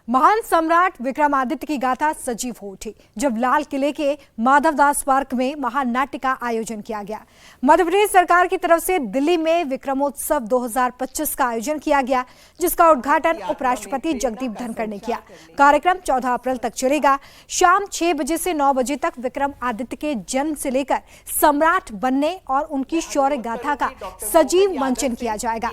महान सम्राट विक्रमादित्य की गाथा सजीव हो उठी जब लाल किले के माधवदास पार्क में महान नाट्य का आयोजन किया गया। मध्य प्रदेश सरकार की तरफ से दिल्ली में विक्रमोत्सव 2025 का आयोजन किया गया, जिसका उद्घाटन उपराष्ट्रपति जगदीप धनखड़ ने किया। कार्यक्रम 14 अप्रैल तक चलेगा। शाम 6 बजे से 9 बजे तक विक्रम आदित्य के जन्म से लेकर सम्राट बनने और उनकी शौर्य गाथा का सजीव मंचन किया जाएगा।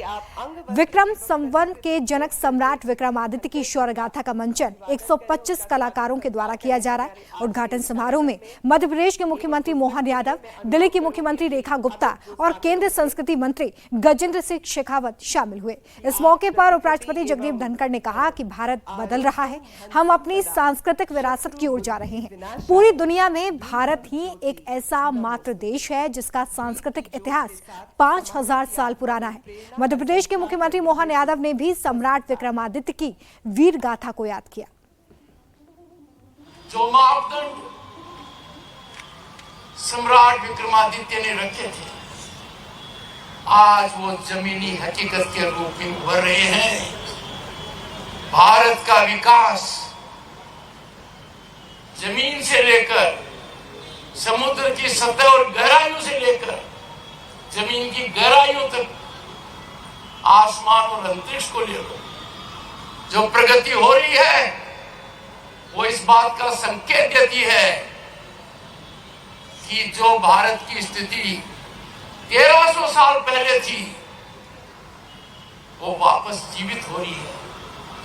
विक्रम संवत के जनक सम्राट विक्रमादित्य की शौर्य गाथा का मंचन 125 कलाकारों के द्वारा किया जा रहा है। उद्घाटन समारोह में मध्य प्रदेश के मुख्यमंत्री मोहन यादव, दिल्ली की मुख्यमंत्री रेखा गुप्ता और केंद्रीय संस्कृति मंत्री गजेंद्र सिंह शेखावत शामिल हुए। इस मौके पर उपराष्ट्रपति जगदीप धनखड़ ने कहा कि भारत बदल रहा है, हम अपनी सांस्कृतिक विरासत की ओर जा रहे हैं। पूरी दुनिया में भारत ही एक ऐसा मात्र देश है जिसका सांस्कृतिक इतिहास 5000 साल पुराना है। मध्य प्रदेश के मुख्यमंत्री मोहन यादव ने भी सम्राट विक्रमादित्य की वीर गाथा को याद किया। जो मापदंड सम्राट विक्रमादित्य ने रखे थे, आज वो जमीनी हकीकत के रूप में उभर रहे हैं। भारत का विकास जमीन से लेकर समुद्र की सतह और गहराइयों से लेकर जमीन की गहराइयों तक, आसमान और अंतरिक्ष को लेकर जो प्रगति हो रही है, वो इस बात का संकेत देती है कि जो भारत की स्थिति 1300 साल पहले थी, वो वापस जीवित हो रही है,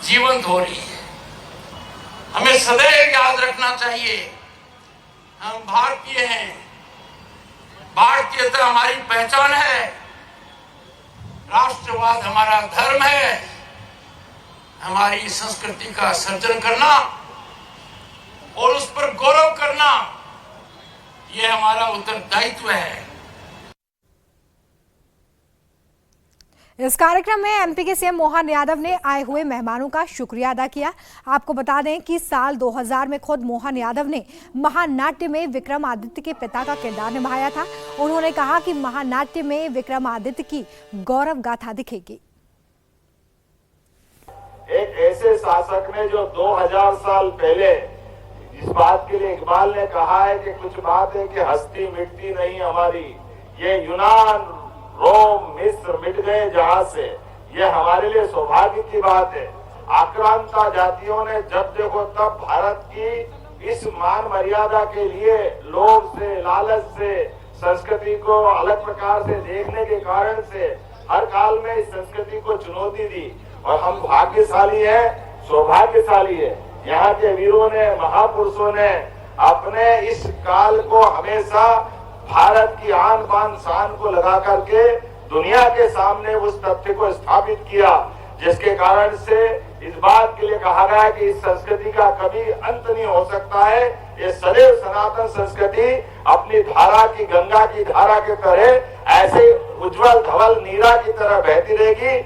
जीवंत हो रही है। हमें सदैव याद रखना चाहिए, हम भारतीय हैं, भारतीयता हमारी पहचान है, राष्ट्रवाद हमारा धर्म है। हमारी संस्कृति का सर्जन करना और उस पर गौरव करना, यह हमारा उत्तरदायित्व है। इस कार्यक्रम में एमपी के सीएम मोहन यादव ने आए हुए मेहमानों का शुक्रिया अदा किया। आपको बता दें कि साल 2000 में खुद मोहन यादव ने महानाट्य में विक्रमादित्य के पिता का किरदार निभाया था। उन्होंने कहा कि महानाट्य में विक्रमादित्य की गौरव गाथा दिखेगी। एक ऐसे शासक ने जो 2000 साल पहले इस बात के लिए इकबाल ने कहा है कि कुछ बात है कि हस्ती मिटती नहीं हमारी, ये यूनान, रोम, मिस्र मिट गए जहां से, ये हमारे लिए सौभाग्य की बात है। आक्रांता जातियों ने जब देखो तब भारत की इस मान मर्यादा के लिए लोभ से, लालच से, संस्कृति को अलग प्रकार से देखने के कारण से हर काल में इस संस्कृति को चुनौती दी। और हम भाग्यशाली हैं, सौभाग्यशाली है। यहाँ के वीरों ने, महापुरुषों ने अपने इस काल को हमेशा भारत की आन बान शान को लगा करके दुनिया के सामने उस तथ्य को स्थापित किया, जिसके कारण से इस बात के लिए कहा गया है कि इस संस्कृति का कभी अंत नहीं हो सकता है। ये सदैव सनातन संस्कृति अपनी धारा की, गंगा की धारा के तरह ऐसे उज्जवल धवल नीरा की तरह बहती रहेगी।